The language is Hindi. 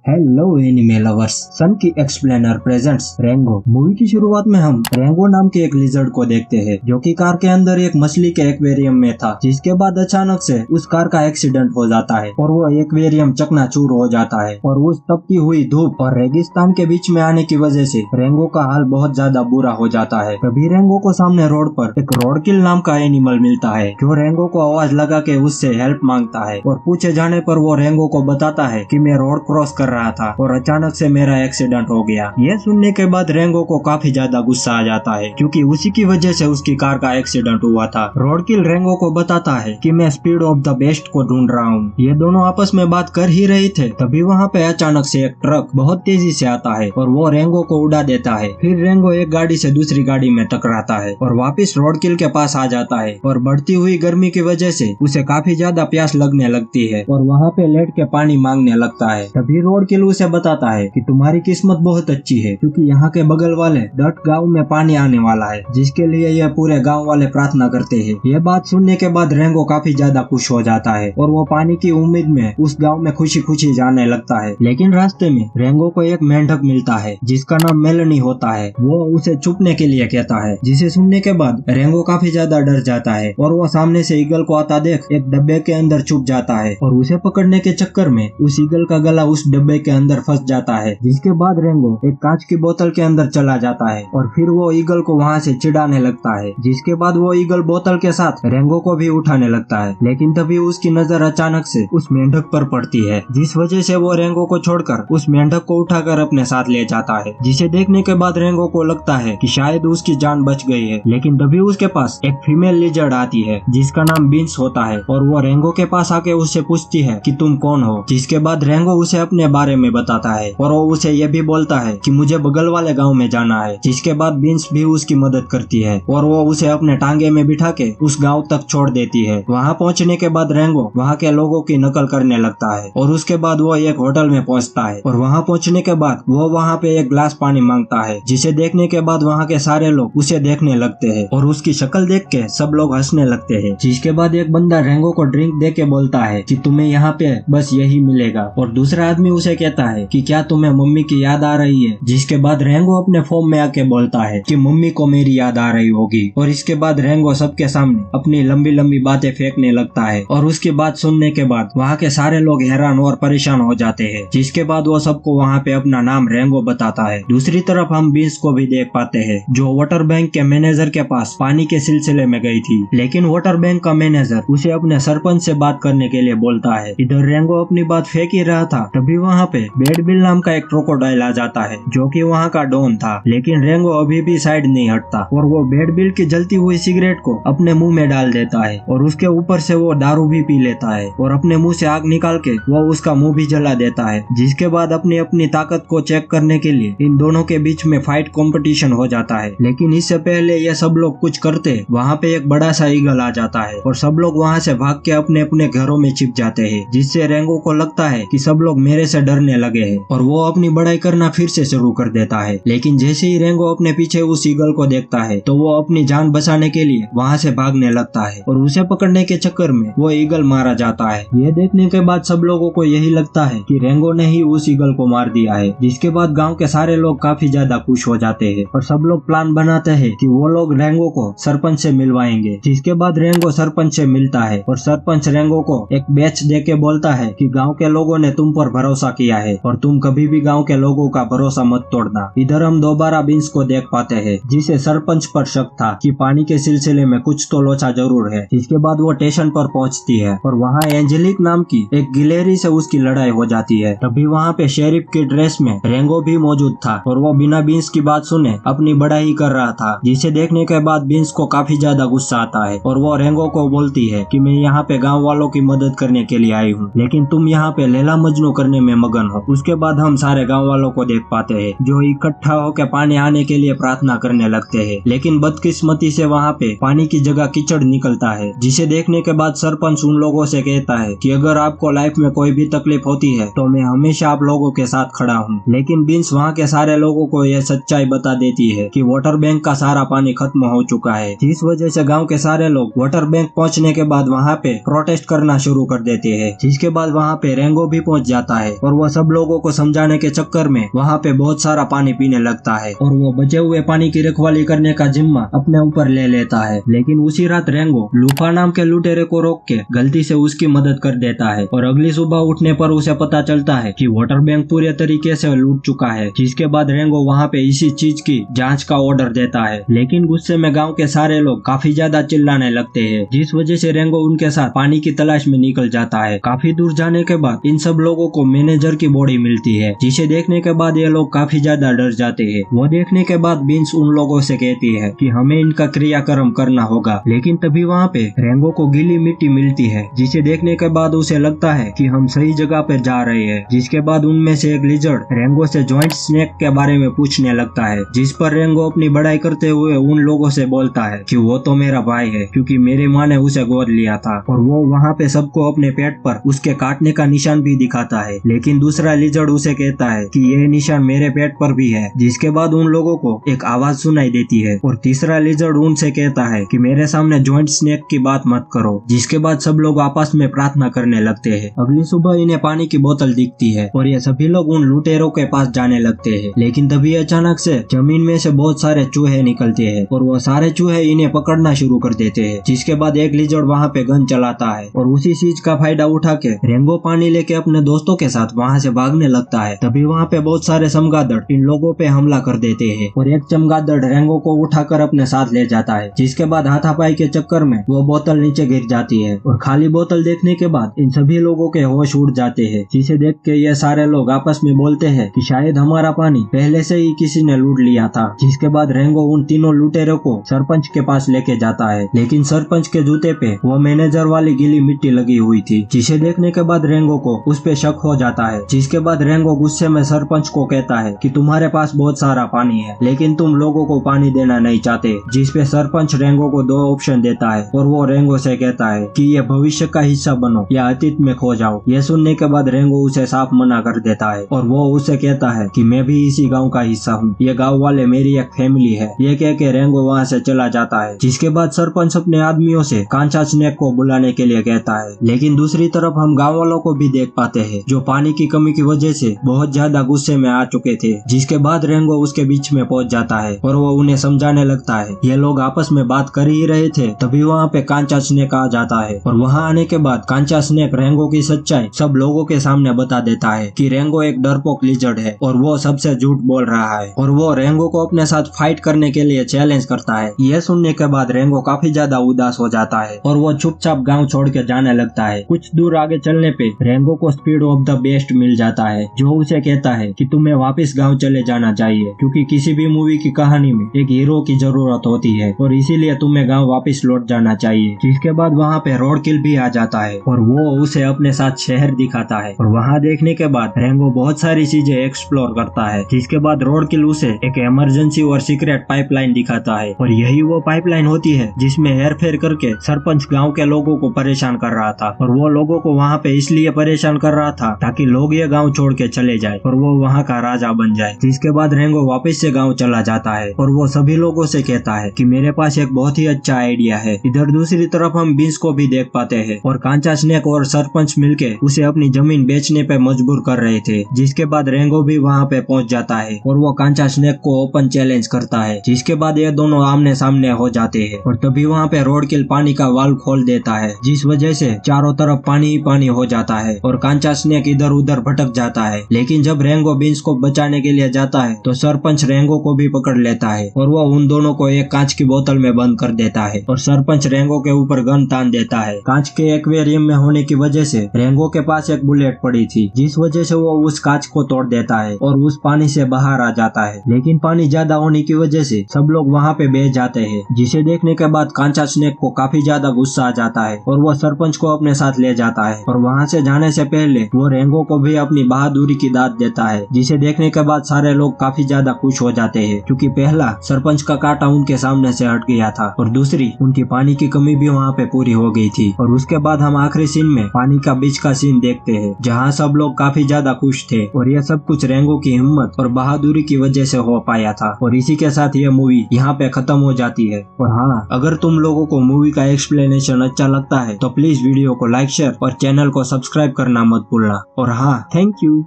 हेलो एनिमे लवर्स, सन की एक्सप्लेनर प्रेजेंट्स रेंगो। मूवी की शुरुआत में हम रेंगो नाम के एक लिजर्ड को देखते हैं जो कि कार के अंदर एक मछली के एक्वेरियम में था, जिसके बाद अचानक से उस कार का एक्सीडेंट हो जाता है और वो एक्वेरियम चकनाचूर हो जाता है और उस तपती हुई धूप और रेगिस्तान के बीच में आने की वजह से रेंगो का हाल बहुत ज्यादा बुरा हो जाता है। तभी रेंगो को सामने रोड पर एक रोडकिल नाम का एनिमल मिलता है जो रेंगो को आवाज लगा के उससे हेल्प मांगता है और पूछे जाने पर वो रेंगो को बताता है कि मैं रोड क्रॉस कर रहा था और अचानक से मेरा एक्सीडेंट हो गया। यह सुनने के बाद रेंगो को काफी ज्यादा गुस्सा आ जाता है क्योंकि उसी की वजह से उसकी कार का एक्सीडेंट हुआ था। रोडकिल रेंगो को बताता है कि मैं स्पीड ऑफ द बेस्ट को ढूंढ रहा हूँ। ये दोनों आपस में बात कर ही रहे थे तभी वहाँ पे अचानक से एक ट्रक बहुत तेजी से आता है और वो रेंगो को उड़ा देता है। फिर रेंगो एक गाड़ी से दूसरी गाड़ी में टकराता है और वापिस रोडकिल के पास आ जाता है और बढ़ती हुई गर्मी की वजह से उसे काफी ज्यादा प्यास लगने लगती है और वहाँ पे लेट के पानी मांगने लगता है। तभी रोडकिल उसे बताता है कि तुम्हारी किस्मत बहुत अच्छी है क्योंकि यहाँ के बगल वाले डट गांव में पानी आने वाला है जिसके लिए यह पूरे गांव वाले प्रार्थना करते हैं। यह बात सुनने के बाद रेंगो काफी ज्यादा खुश हो जाता है और वो पानी की उम्मीद में उस गांव में खुशी खुशी जाने लगता है। लेकिन रास्ते में रेंगो को एक मेंढक मिलता है जिसका नाम मेलनी होता है। वो उसे छुपने के लिए कहता है, जिसे सुनने के बाद रेंगो काफी ज्यादा डर जाता है और वो सामने से ईगल को आता देख एक डब्बे के अंदर छुप जाता है और उसे पकड़ने के चक्कर में उस ईगल का गला उस डब्बे के अंदर फंस जाता है। जिसके बाद रेंगो एक कांच की बोतल के अंदर चला जाता है और फिर वो ईगल को वहाँ से चिढ़ाने लगता है। जिसके बाद वो ईगल बोतल के साथ रेंगो को भी उठाने लगता है, लेकिन तभी उसकी नजर अचानक से उस मेंढक पर पड़ती है जिस वजह से वो रेंगो को छोड़कर उस मेंढक को उठाकर अपने साथ ले जाता है। जिसे देखने के बाद रेंगो को लगता है कि शायद उसकी जान बच गई है, लेकिन तभी उसके पास एक फीमेल लिजर्ड आती है जिसका नाम बीन्स होता है और वो रेंगो के पास आके उससे पूछती है कि तुम कौन हो। जिसके बाद रेंगो उसे अपने बारे में बताता है और वो उसे ये भी बोलता है कि मुझे बगल वाले गांव में जाना है। जिसके बाद बीन्स भी उसकी मदद करती है और वो उसे अपने टांगे में बिठा के उस गांव तक छोड़ देती है। वहां पहुंचने के बाद रेंगो वहां के लोगों की नकल करने लगता है और उसके बाद वो एक होटल में पहुंचता है और वहां पहुंचने के बाद वो वहां पे एक ग्लास पानी मांगता है। जिसे देखने के बाद वहां के सारे लोग उसे देखने लगते हैं और उसकी शक्ल देख के सब लोग हंसने लगते हैं। जिसके बाद एक बंदा रेंगो को ड्रिंक दे के बोलता है कि तुम्हें यहाँ पे बस यही मिलेगा और दूसरा आदमी उसे कहता है कि क्या तुम्हें मम्मी की याद आ रही है। जिसके बाद रेंगो अपने फॉर्म में आके बोलता है कि मम्मी को मेरी याद आ रही होगी और इसके बाद रेंगो सबके सामने अपनी लंबी लंबी बातें फेंकने लगता है और उसकी बात सुनने के बाद वहाँ के सारे लोग हैरान और परेशान हो जाते हैं। जिसके बाद वो सबको वहाँ पे अपना नाम रेंगो बताता है। दूसरी तरफ हम बीन्स को भी देख पाते हैं जो वाटर बैंक के मैनेजर के पास पानी के सिलसिले में गई थी, लेकिन वाटर बैंक का मैनेजर उसे अपने सरपंच से बात करने के लिए बोलता है। इधर रेंगो अपनी बात फेंक ही रहा था तभी वहाँ पे बैड बिल नाम का एक क्रोकोडाइल आ जाता है जो कि वहाँ का डॉन था, लेकिन रेंगो अभी भी साइड नहीं हटता और वो बैड बिल की जलती हुई सिगरेट को अपने मुंह में डाल देता है और उसके ऊपर से वो दारू भी पी लेता है और अपने मुंह से आग निकाल के वो उसका मुंह भी जला देता है। जिसके बाद अपनी अपनी ताकत को चेक करने के लिए इन दोनों के बीच में फाइट कंपटीशन हो जाता है। लेकिन इससे पहले ये सब लोग कुछ करते वहाँ पे एक बड़ा सा ईगल आ जाता है और सब लोग वहाँ से भाग के अपने अपने घरों में छिप जाते हैं। जिससे रेंगो को लगता है कि सब लोग मेरे से डरने लगे हैं और वो अपनी बड़ाई करना फिर से शुरू कर देता है। लेकिन जैसे ही रेंगो अपने पीछे उस ईगल को देखता है तो वो अपनी जान बचाने के लिए वहाँ से भागने लगता है और उसे पकड़ने के चक्कर में वो ईगल मारा जाता है। ये देखने के बाद सब लोगों को यही लगता है कि रेंगो ने ही उस ईगल को मार दिया है। जिसके बाद गांव के सारे लोग काफी ज्यादा खुश हो जाते हैं और सब लोग प्लान बनाते हैं कि वो लोग रेंगो को सरपंच से मिलवाएंगे। जिसके बाद रेंगो सरपंच से मिलता है और सरपंच रेंगो को एक बैच दे के बोलता है कि गाँव के लोगों ने तुम पर भरोसा किया है और तुम कभी भी गाँव के लोगों का भरोसा मत तोड़ना। इधर हम दोबारा बीन्स को देख पाते हैं जिसे सरपंच पर शक था कि पानी के सिलसिले में कुछ तो लोचा जरूर है। जिसके बाद वो स्टेशन पर पहुंचती है और वहाँ एंजेलिक नाम की एक गिलेरी से उसकी लड़ाई हो जाती है। तभी वहाँ पे शेरिफ की ड्रेस में रेंगो भी मौजूद था और वो बिना बीन्स की बात सुने अपनी बड़ाई कर रहा था। जिसे देखने के बाद बीन्स को काफी ज्यादा गुस्सा आता है और वो रेंगो को बोलती है कि मैं यहाँ पे गाँव वालों की मदद करने के लिए आई हूँ, लेकिन तुम यहाँ पे लैला मजनू करने में मगन हो। उसके बाद हम सारे गाँव वालों को देख पाते हैं जो इकट्ठा होकर पानी आने के लिए प्रार्थना करने लगते हैं, लेकिन बदकिस्मती से वहाँ पे पानी की जगह कीचड़ निकलता है। जिसे देखने के बाद सरपंच उन लोगों से कहता है कि अगर आपको लाइफ में कोई भी तकलीफ होती है तो मैं हमेशा आप लोगों के साथ खड़ा हूँ। लेकिन बीन्स वहाँ के सारे लोगों को यह सच्चाई बता देती है कि वाटर बैंक का सारा पानी खत्म हो चुका है। जिस वजह से गाँव के सारे लोग वाटर बैंक पहुँचने के बाद वहाँ पे प्रोटेस्ट करना शुरू कर देते हैं। जिसके बाद वहाँ पे रेंगो भी पहुँच जाता है और और वो सब लोगों को समझाने के चक्कर में वहाँ पे बहुत सारा पानी पीने लगता है और वो बचे हुए पानी की रखवाली करने का जिम्मा अपने ऊपर ले लेता है। लेकिन उसी रात रेंगो लूफा नाम के लुटेरे को रोक के गलती से उसकी मदद कर देता है और अगली सुबह उठने पर उसे पता चलता है कि वाटर बैंक पूरे तरीके से लूट चुका है। जिसके बाद रेंगो वहाँ पे इसी चीज की जांच का ऑर्डर देता है, लेकिन गुस्से में गांव के सारे लोग काफी ज्यादा चिल्लाने लगते हैं, जिस वजह से रेंगो उनके साथ पानी की तलाश में निकल जाता है। काफी दूर जाने के बाद इन सब लोगों को मैनेजर की बॉडी मिलती है, जिसे देखने के बाद ये लोग काफी ज्यादा डर जाते हैं। वो देखने के बाद बीन्स उन लोगों से कहती है कि हमें इनका क्रियाक्रम करना होगा, लेकिन तभी वहाँ पे रेंगो को गीली मिट्टी मिलती है, जिसे देखने के बाद उसे लगता है कि हम सही जगह पे जा रहे हैं। जिसके बाद उनमें से एक लिजर्ड रेंगो से जॉइंट स्नेक के बारे में पूछने लगता है, जिस पर रेंगो अपनी बड़ाई करते हुए उन लोगों से बोलता है कि वो तो मेरा भाई है, क्योंकि मेरी माँ ने उसे गोद लिया था। और वो वहाँ पे सबको अपने पेट पर उसके काटने का निशान भी दिखाता है, लेकिन दूसरा लिजर्ड उसे कहता है कि ये निशान मेरे पेट पर भी है। जिसके बाद उन लोगों को एक आवाज सुनाई देती है और तीसरा लिजर्ड उनसे कहता है कि मेरे सामने जॉइंट स्नेक की बात मत करो। जिसके बाद सब लोग आपस में प्रार्थना करने लगते हैं। अगली सुबह इन्हें पानी की बोतल दिखती है और ये सभी लोग उन लुटेरों के पास जाने लगते हैं, लेकिन तभी अचानक से जमीन में से बहुत सारे चूहे निकलते हैं और वो सारे चूहे इन्हें पकड़ना शुरू कर देते हैं। जिसके बाद एक लिजर्ड वहाँ पे गन चलाता है और उसी चीज का फायदा उठा के रेंगो पानी लेके अपने दोस्तों के साथ वहाँ से भागने लगता है। तभी वहाँ पे बहुत सारे चमगादड़ इन लोगों पे हमला कर देते हैं और एक चमगादड़ रेंगो को उठाकर अपने साथ ले जाता है। जिसके बाद हाथापाई के चक्कर में वो बोतल नीचे गिर जाती है और खाली बोतल देखने के बाद इन सभी लोगों के होश उड़ जाते हैं। जिसे देख के ये सारे लोग आपस में बोलते हैं कि शायद हमारा पानी पहले से ही किसी ने लूट लिया था। जिसके बाद रेंगो उन तीनों लुटेरों को सरपंच के पास लेके जाता है, लेकिन सरपंच के जूते पे वो मैनेजर वाली गीली मिट्टी लगी हुई थी, जिसे देखने के बाद रेंगो को उस पे शक हो जाता है। जिसके बाद रेंगो गुस्से में सरपंच को कहता है कि तुम्हारे पास बहुत सारा पानी है, लेकिन तुम लोगों को पानी देना नहीं चाहते। जिस पे सरपंच रेंगो को 2 ऑप्शन देता है और वो रेंगो से कहता है कि ये भविष्य का हिस्सा बनो या अतीत में खो जाओ। ये सुनने के बाद रेंगो उसे साफ मना कर देता है और वो उसे कहता है कि मैं भी इसी गांव का हिस्सा हूँ, ये गांव वाले मेरी एक फैमिली है। ये कह के रेंगो वहाँ से चला जाता है। जिसके बाद सरपंच अपने आदमियों से कांचा स्नेक को बुलाने के लिए कहता है, लेकिन दूसरी तरफ हम गाँव वालों को भी देख पाते हैं जो पानी की कमी की वजह से बहुत ज्यादा गुस्से में आ चुके थे। जिसके बाद रेंगो उसके बीच में पहुंच जाता है और वो उन्हें समझाने लगता है। ये लोग आपस में बात कर ही रहे थे, तभी वहाँ पे कांचा स्नेक आ जाता है और वहाँ आने के बाद कांचा स्नेक रेंगो की सच्चाई सब लोगों के सामने बता देता है कि रेंगो एक डरपोक लिजर्ड है और वो सबसे झूठ बोल रहा है और वो रेंगो को अपने साथ फाइट करने के लिए चैलेंज करता है। यह सुनने के बाद रेंगो काफी ज्यादा उदास हो जाता है और वो चुपचाप गाँव छोड़ के जाने लगता है। कुछ दूर आगे चलने पे रेंगो को स्पीड ऑफ द बेस्ट मिल जाता है, जो उसे कहता है कि तुम्हें वापस गाँव चले जाना चाहिए, क्योंकि किसी भी मूवी की कहानी में एक हीरो की जरूरत होती है और इसीलिए तुम्हें गाँव वापस लौट जाना चाहिए। जिसके बाद वहाँ पे रोड किल भी आ जाता है और वो उसे अपने साथ शहर दिखाता है और वहाँ देखने के बाद रेंगो बहुत सारी चीजें एक्सप्लोर करता है। जिसके बाद रोड किल उसे एक इमरजेंसी और सीक्रेट पाइपलाइन दिखाता है और यही वो पाइपलाइन होती है जिसमें हेरफेर करके सरपंच गाँव के लोगों को परेशान कर रहा था और वो लोगों को वहाँ पे इसलिए परेशान कर रहा था ताकि लोग ये गाँव छोड़ के चले जाए और वो वहाँ का राजा बन जाए। जिसके बाद रेंगो वापस से गाँव चला जाता है और वो सभी लोगों से कहता है कि मेरे पास एक बहुत ही अच्छा आइडिया है। इधर दूसरी तरफ हम बीन्स को भी देख पाते हैं और कांचा स्नेक और सरपंच मिलके उसे अपनी जमीन बेचने पे मजबूर कर रहे थे। जिसके बाद रेंगो भी वहाँ पे पहुँच जाता है और वो कांचा स्नेक को ओपन चैलेंज करता है। जिसके बाद ये दोनों आमने सामने हो जाते हैं और तभी वहाँ पे रोड किल पानी का वाल्व खोल देता है, जिस वजह से चारों तरफ पानी ही पानी हो जाता है और कांचा स्नेक इधर उधर भटक जाता है। लेकिन जब रेंगो बीन्स को बचाने के लिए जाता है तो सरपंच रेंगो को भी पकड़ लेता है और वो उन दोनों को एक कांच की बोतल में बंद कर देता है और सरपंच रेंगो के ऊपर गन तान देता है। कांच के एक्वेरियम में होने की वजह से रेंगो के पास एक बुलेट पड़ी थी, जिस वजह से वो उस कांच को तोड़ देता है और उस पानी से बाहर आ जाता है। लेकिन पानी ज्यादा होने की वजह से सब लोग वहाँ पे बह जाते हैं, जिसे देखने के बाद कांचा स्नेक को काफी ज्यादा गुस्सा आ जाता है और वो सरपंच को अपने साथ ले जाता है और वहाँ से जाने से पहले वो रेंगो को भी अपनी बहादुरी की दाद देता है, जिसे देखने के बाद सारे लोग काफी ज्यादा खुश हो जाते हैं, क्योंकि पहला सरपंच का कांटा उनके सामने से हट गया था और दूसरी उनकी पानी की कमी भी वहाँ पे पूरी हो गई थी। और उसके बाद हम आखिरी सीन में पानी का बीच का सीन देखते हैं, जहाँ सब लोग काफी ज्यादा खुश थे और यह सब कुछ रेंगो की हिम्मत और बहादुरी की वजह से हो पाया था। और इसी के साथ यह मूवी यहाँ पे खत्म हो जाती है। और हाँ, अगर तुम लोगों को मूवी का एक्सप्लेनेशन अच्छा लगता है तो प्लीज वीडियो को लाइक, शेयर और चैनल को सब्सक्राइब करना मत भूलना। और हाँ, थैंक यू।